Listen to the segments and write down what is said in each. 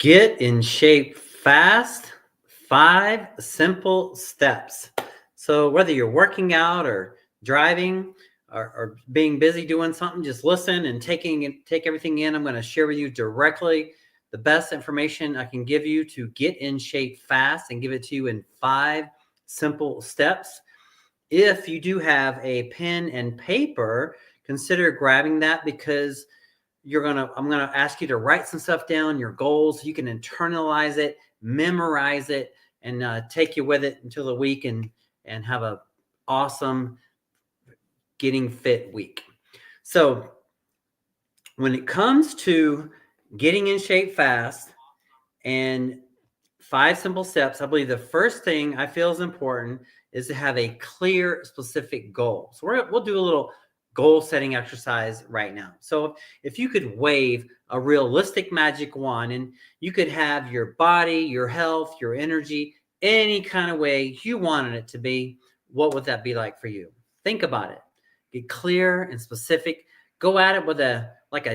Get in shape fast. 5 simple steps. So, whether you're working out or driving or being busy doing something, just listen and take everything in. I'm going to share with you directly the best information I can give you to get in shape fast and give it to you in 5 simple steps. If you do have a pen and paper, consider grabbing that because I'm gonna ask you to write some stuff down, your goals, so you can internalize it, memorize it, and take you with it until the week and have a awesome getting fit week. So when it comes to getting in shape fast and 5 simple steps, I believe the first thing I feel is important is to have a clear, specific goal. So we'll do a little goal setting exercise right now. So if you could wave a realistic magic wand and you could have your body, your health, your energy, any kind of way you wanted it to be, what would that be like for you? Think about it. Get clear and specific. Go at it with a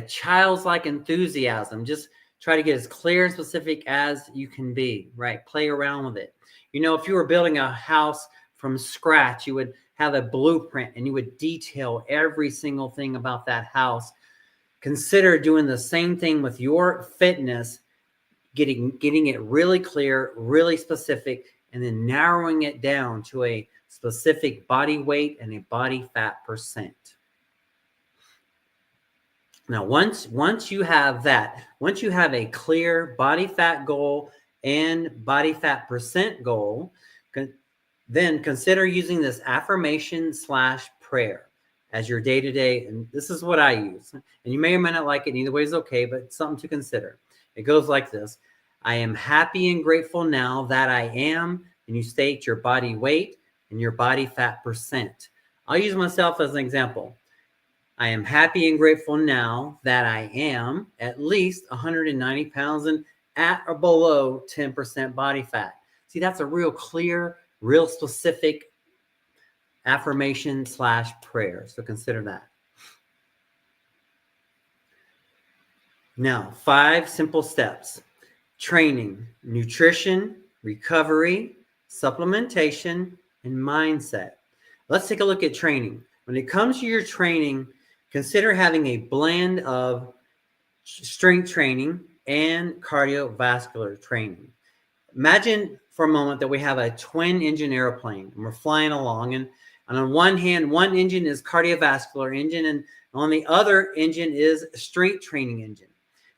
child's like enthusiasm. Just try to get as clear and specific as you can be, right? Play around with it. If you were building a house from scratch, you would have a blueprint and you would detail every single thing about that house. Consider doing the same thing with your fitness, getting it really clear, really specific, and then narrowing it down to a specific body weight and a body fat percent. Now, once you have that, once you have a clear body fat goal and body fat percent goal, then consider using this affirmation / prayer as your day-to-day. And this is what I use. And you may or may not like it. Either way is okay, but it's something to consider. It goes like this. I am happy and grateful now that I am, and you state your body weight and your body fat percent. I'll use myself as an example. I am happy and grateful now that I am at least 190 pounds and at or below 10% body fat. See, that's a real clear, real specific affirmation / prayer. So consider that. Now, 5 simple steps. Training, nutrition, recovery, supplementation, and mindset. Let's take a look at training. When it comes to your training, consider having a blend of strength training and cardiovascular training. Imagine for a moment that we have a twin engine airplane and we're flying along, and on one hand, one engine is cardiovascular engine and on the other engine is strength training engine.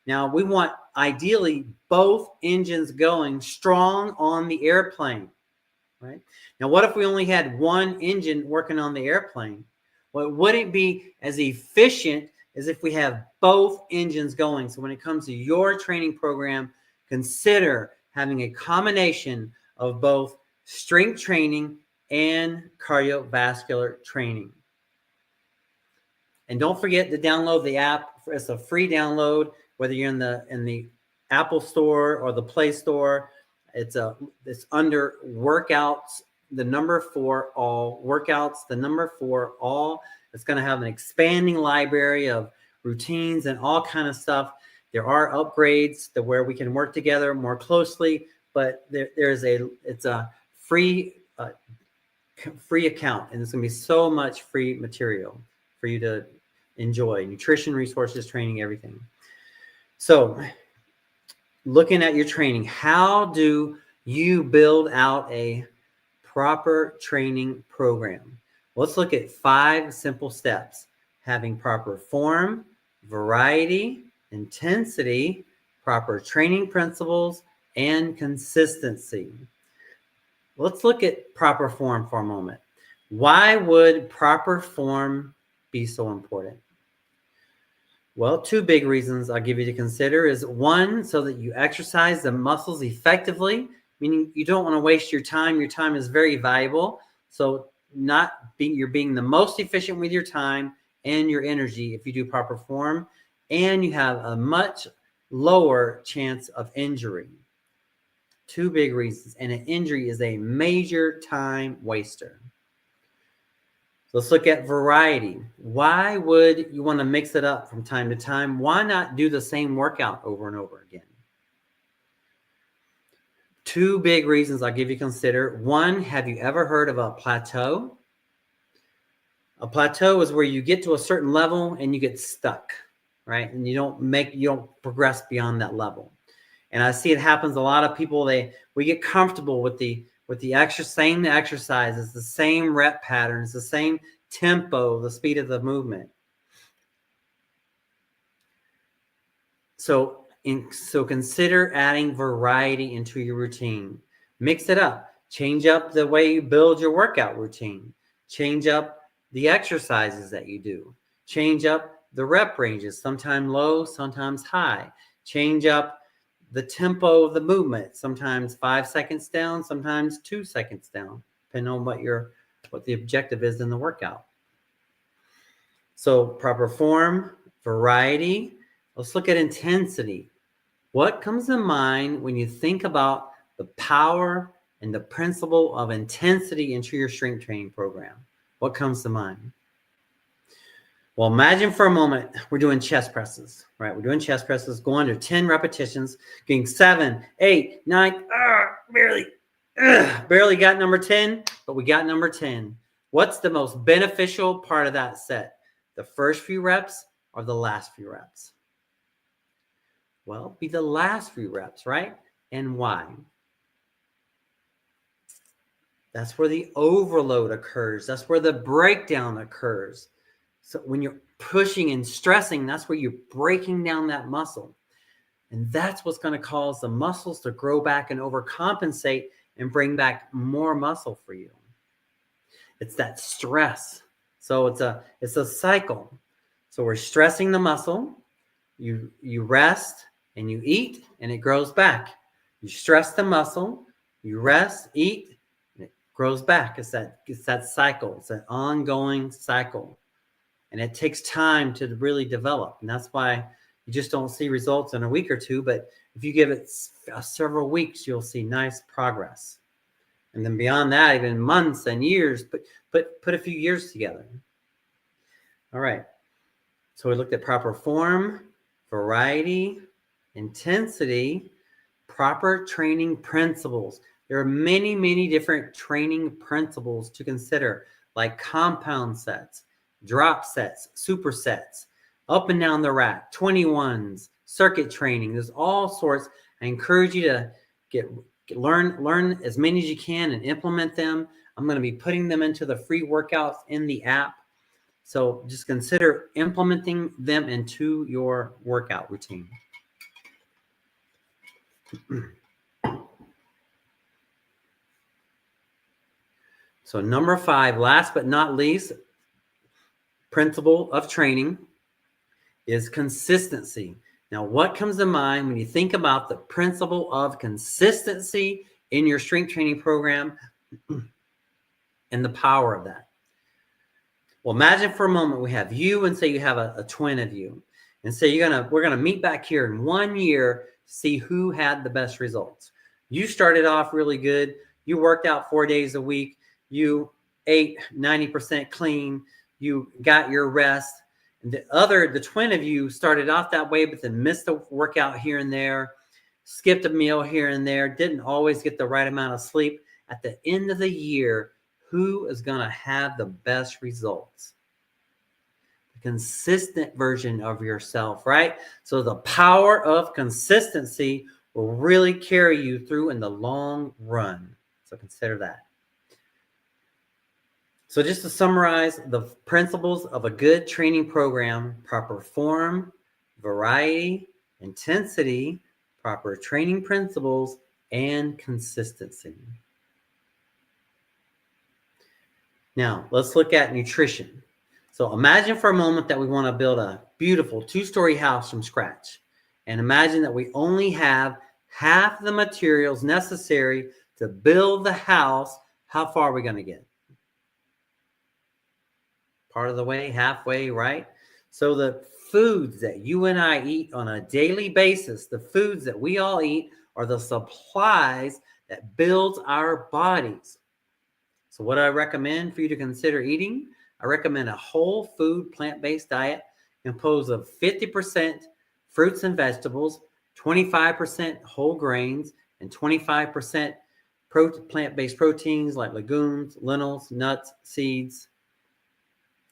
Now we want ideally both engines going strong on the airplane, right? Now what if we only had one engine working on the airplane? Well, it wouldn't be as efficient as if we have both engines going. So when it comes to your training program, consider having a combination of both strength training and cardiovascular training. And don't forget to download the app. It's a free download, whether you're in the Apple Store or the Play Store. It's under workouts, the number 4 all, workouts, the number 4 all. It's going to have an expanding library of routines and all kind of stuff. There are upgrades to where we can work together more closely, but it's a free account, and there's going to be so much free material for you to enjoy: nutrition, resources, training, everything. So, looking at your training, how do you build out a proper training program? Let's look at 5 simple steps: having proper form, variety, intensity, proper training principles, and consistency. Let's look at proper form for a moment. Why would proper form be so important? Well, 2 big reasons I'll give you to consider is 1, so that you exercise the muscles effectively, meaning you don't want to waste your time. Your time is very valuable. So you're being the most efficient with your time and your energy if you do proper form, and you have a much lower chance of injury. 2 big reasons. And an injury is a major time waster. So let's look at variety. Why would you want to mix it up from time to time? Why not do the same workout over and over again? two big reasons I'll give you to consider. One, have you ever heard of a plateau? A plateau is where you get to a certain level and you get stuck, right? And you don't progress beyond that level. And I see it happens a lot of people, we get comfortable with the same exercises, the same rep patterns, the same tempo, the speed of the movement. So consider adding variety into your routine. Mix it up. Change up the way you build your workout routine. Change up the exercises that you do. Change up the rep ranges, sometimes low, sometimes high. Change up the tempo of the movement, sometimes 5 seconds down, sometimes 2 seconds down, depending on what the objective is in the workout. So proper form, variety. Let's look at intensity. What comes to mind when you think about the power and the principle of intensity into your strength training program? What comes to mind? Well, imagine for a moment we're doing chest presses, right? We're doing chest presses, go under 10 repetitions, getting 7, 8, 9, barely got number 10, but we got number 10. What's the most beneficial part of that set? The first few reps or the last few reps? Well, be the last few reps, right? And why? That's where the overload occurs. That's where the breakdown occurs. So when you're pushing and stressing, that's where you're breaking down that muscle. And that's what's going to cause the muscles to grow back and overcompensate and bring back more muscle for you. It's that stress. So it's a cycle. So we're stressing the muscle. You rest and you eat and it grows back. You stress the muscle, you rest, eat, and it grows back. It's that cycle. It's an ongoing cycle. And it takes time to really develop. And that's why you just don't see results in a week or two. But if you give it several weeks, you'll see nice progress. And then beyond that, even months and years, but put a few years together. All right. So we looked at proper form, variety, intensity, proper training principles. There are many, many different training principles to consider, like compound sets, drop sets, supersets, up and down the rack, 21s, circuit training. There's all sorts. I encourage you to learn as many as you can and implement them. I'm going to be putting them into the free workouts in the app. So just consider implementing them into your workout routine. So number 5, last but not least, principle of training is consistency. Now, what comes to mind when you think about the principle of consistency in your strength training program and the power of that? Well, imagine for a moment we have you and say you have a twin of you. And say we're gonna meet back here in 1 year to see who had the best results. You started off really good. You worked out 4 days a week. You ate 90% clean. You got your rest. And the twin of you started off that way, but then missed a workout here and there, skipped a meal here and there, didn't always get the right amount of sleep. At the end of the year, who is going to have the best results? The consistent version of yourself, right? So the power of consistency will really carry you through in the long run. So consider that. So just to summarize the principles of a good training program: proper form, variety, intensity, proper training principles, and consistency. Now, let's look at nutrition. So imagine for a moment that we want to build a beautiful 2-story house from scratch. And imagine that we only have half the materials necessary to build the house. How far are we going to get? Part of the way, halfway, right? So the foods that you and I eat on a daily basis, the foods that we all eat, are the supplies that builds our bodies. So what do I recommend for you to consider eating? I recommend a whole food plant-based diet composed of 50% fruits and vegetables, 25% whole grains, and 25% plant-based proteins like legumes, lentils, nuts, seeds,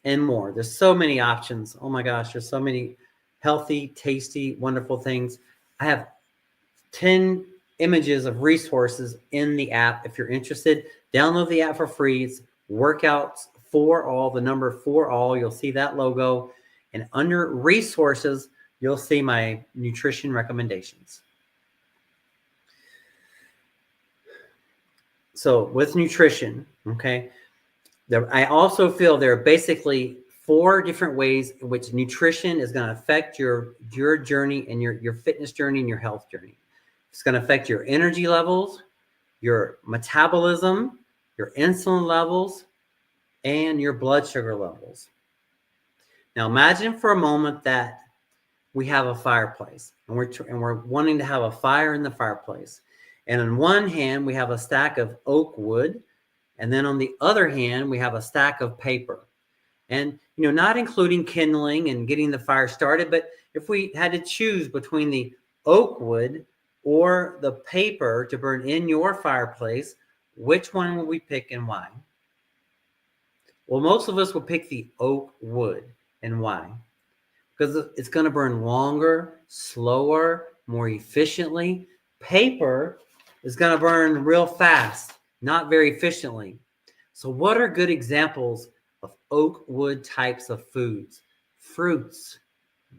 and more. There's so many options. Oh my gosh, there's so many healthy, tasty, wonderful things. I have 10 images of resources in the app. If you're interested, download the app for free. It's Workouts for All, the number for all. You'll see that logo. And under resources, you'll see my nutrition recommendations. So with nutrition, okay, I also feel there are basically 4 different ways in which nutrition is going to affect your journey and your fitness journey and your health journey. It's going to affect your energy levels, your metabolism, your insulin levels, and your blood sugar levels. Now imagine for a moment that we have a fireplace and we're wanting to have a fire in the fireplace. And on one hand, we have a stack of oak wood, and then on the other hand, we have a stack of paper. And, not including kindling and getting the fire started, but if we had to choose between the oak wood or the paper to burn in your fireplace, which one would we pick and why? Well, most of us will pick the oak wood. And why? Because it's going to burn longer, slower, more efficiently. Paper is going to burn real fast, not very efficiently. So what are good examples of oak wood types of foods? Fruits,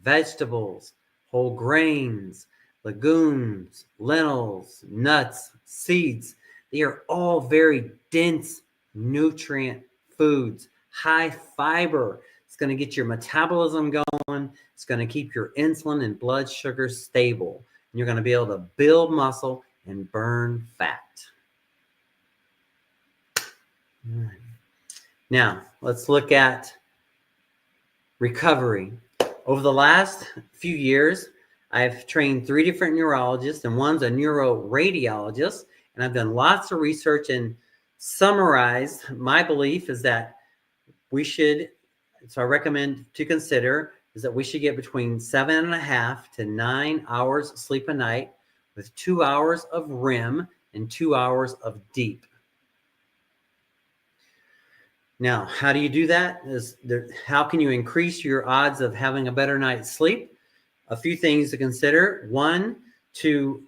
vegetables, whole grains, legumes, lentils, nuts, seeds. They are all very dense nutrient foods, high fiber. It's going to get your metabolism going. It's going to keep your insulin and blood sugar stable. And you're going to be able to build muscle and burn fat. All right. Now, let's look at recovery. Over the last few years, I've trained 3 different neurologists, and one's a neuroradiologist, and I've done lots of research and summarized. My belief is that so I recommend to consider is that we should get between 7.5 to 9 hours sleep a night with 2 hours of REM and 2 hours of deep. Now, how do you do that? How can you increase your odds of having a better night's sleep? A few things to consider. One, to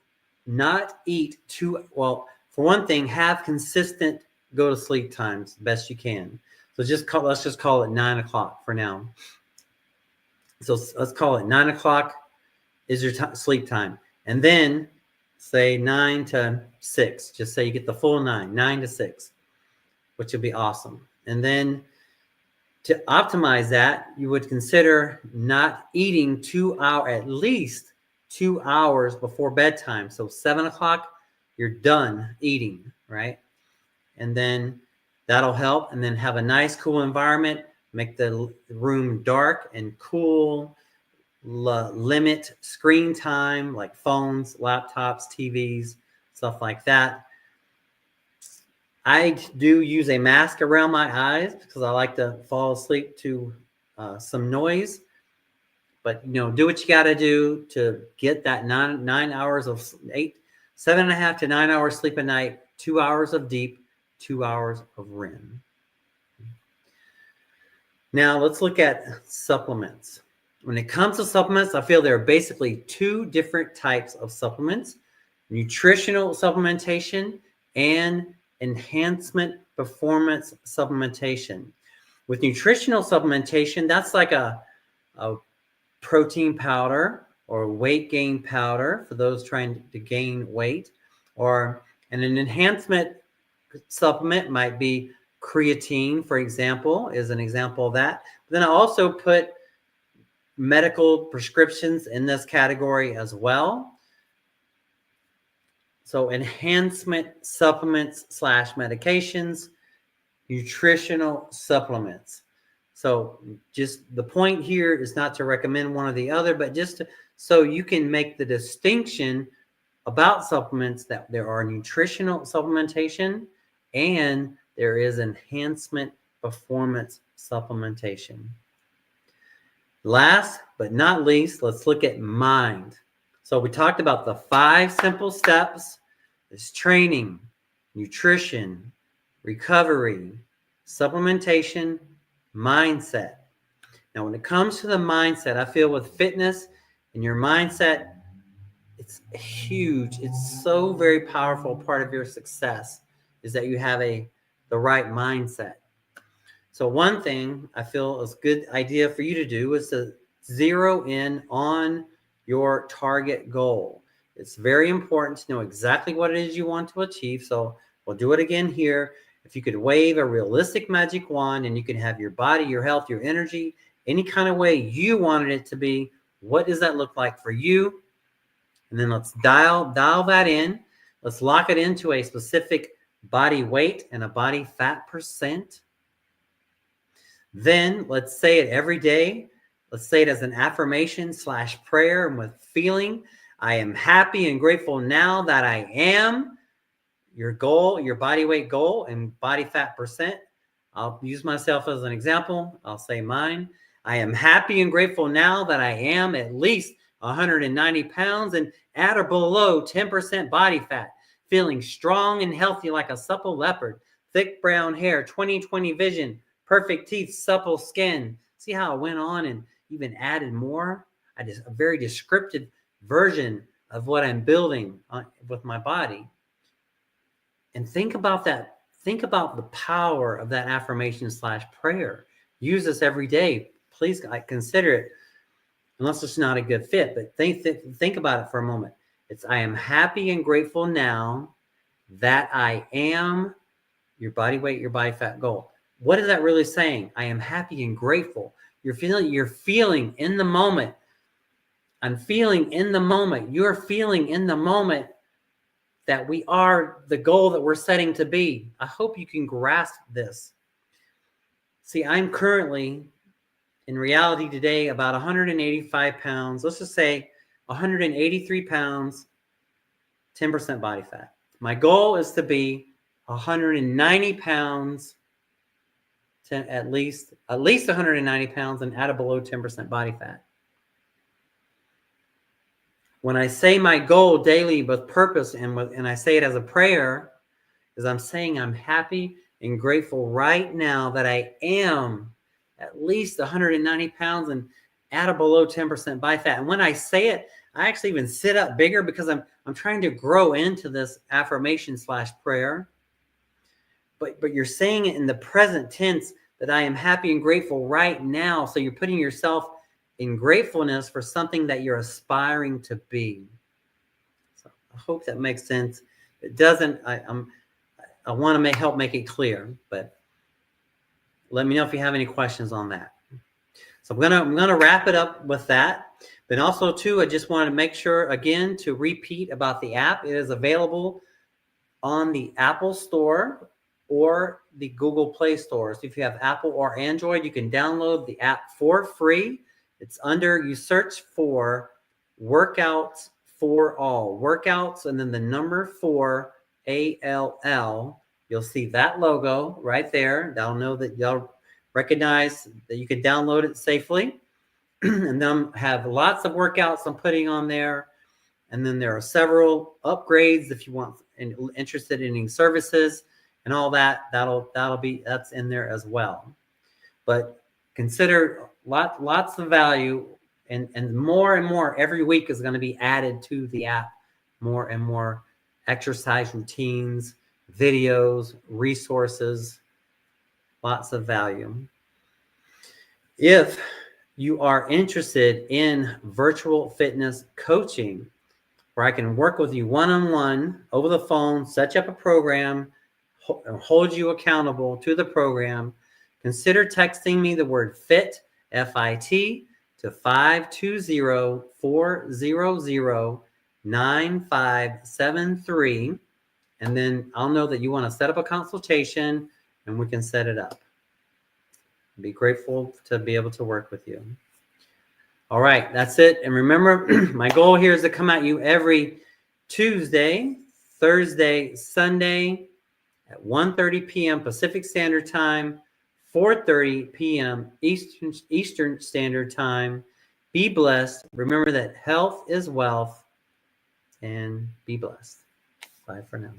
not eat for one thing, have consistent go to sleep times best you can. So let's just call it 9 o'clock for now. So let's call it 9 o'clock is your sleep time. And then say 9 to 6. Just say you get the full 9 to 6, which would be awesome. And then to optimize that, you would consider not eating at least 2 hours before bedtime. So 7 o'clock, you're done eating, right? And then that'll help. And then have a nice, cool environment. Make the room dark and cool. Limit screen time like phones, laptops, TVs, stuff like that. I do use a mask around my eyes because I like to fall asleep to some noise. But, do what you got to do to get that 9 hours of 7.5 to 9 hours sleep a night, 2 hours of deep, 2 hours of REM. Now let's look at supplements. When it comes to supplements, I feel there are basically 2 different types of supplements: nutritional supplementation and enhancement performance supplementation. With nutritional supplementation, that's like a protein powder or weight gain powder for those trying to gain weight, and an enhancement supplement might be creatine, for example, is an example of that. But then I also put medical prescriptions in this category as well. So enhancement supplements / medications, nutritional supplements. So just the point here is not to recommend one or the other, but so you can make the distinction about supplements that there are nutritional supplementation and there is enhancement performance supplementation. Last but not least, let's look at mind. So we talked about the 5 simple steps is training, nutrition, recovery, supplementation, mindset. Now, when it comes to the mindset, I feel with fitness and your mindset, it's huge. It's so very powerful. Part of your success is that you have the right mindset. So one thing I feel is a good idea for you to do is to zero in on your target goal. It's very important to know exactly what it is you want to achieve. So we'll do it again here. If you could wave a realistic magic wand and you can have your body, your health, your energy, any kind of way you wanted it to be, what does that look like for you? And then let's dial that in. Let's lock it into a specific body weight and a body fat percent. Then let's say it every day. Let's say it as an affirmation / prayer and with feeling. I am happy and grateful now that I am your goal, your body weight goal and body fat percent. I'll use myself as an example. I'll say mine. I am happy and grateful now that I am at least 190 pounds and at or below 10% body fat, feeling strong and healthy like a supple leopard, thick brown hair, 20/20 vision, perfect teeth, supple skin. See how I went on and even added more? A very descriptive version of what I'm building with my body. And think about that. Think about the power of that affirmation / prayer. Use this every day. Please consider it, unless it's not a good fit. But think about it for a moment. It's I am happy and grateful now that I am your body weight, your body fat goal. What is that really saying? I am happy and grateful. You're feeling in the moment. I'm feeling in the moment. You're feeling in the moment that we are the goal that we're setting to be. I hope you can grasp this. See, I'm currently, in reality today, about 185 pounds. Let's just say 183 pounds, 10% body fat. My goal is to be 190 pounds, at least 190 pounds and at or below 10% body fat. When I say my goal daily with purpose and I say it as a prayer, is I'm saying I'm happy and grateful right now that I am at least 190 pounds and at or below 10% body fat. And when I say it, I actually even sit up bigger because I'm trying to grow into this affirmation / prayer. But you're saying it in the present tense that I am happy and grateful right now. So you're putting yourself in gratefulness for something that you're aspiring to be. So I hope that makes sense. If it doesn't, I want to help make it clear, but let me know if you have any questions on that. So I'm gonna wrap it up with that. But also too, I just wanted to make sure again to repeat about the app. It is available on the Apple Store or the Google Play Store. So if you have Apple or Android, you can download the app for free. It's you search for Workouts for All. Workouts and then the number 4, ALL. You'll see that logo right there. That'll know that y'all recognize that you can download it safely. And then have lots of workouts I'm putting on there. And then there are several upgrades if you want and interested in any services and all that. That's in there as well. But consider lots of value and more every week is going to be added to the app. More and more exercise routines, videos, resources, lots of value. If you are interested in virtual fitness coaching, where I can work with you one-on-one over the phone, set up a program, hold you accountable to the program, consider texting me the word FIT, F-I-T, to 520-400-9573. And then I'll know that you want to set up a consultation and we can set it up. I'd be grateful to be able to work with you. All right, that's it. And remember, my goal here is to come at you every Tuesday, Thursday, Sunday at 1:30 p.m. Pacific Standard Time, 4:30 p.m. Eastern Standard Time. Be blessed. Remember that health is wealth, and be blessed. Bye for now.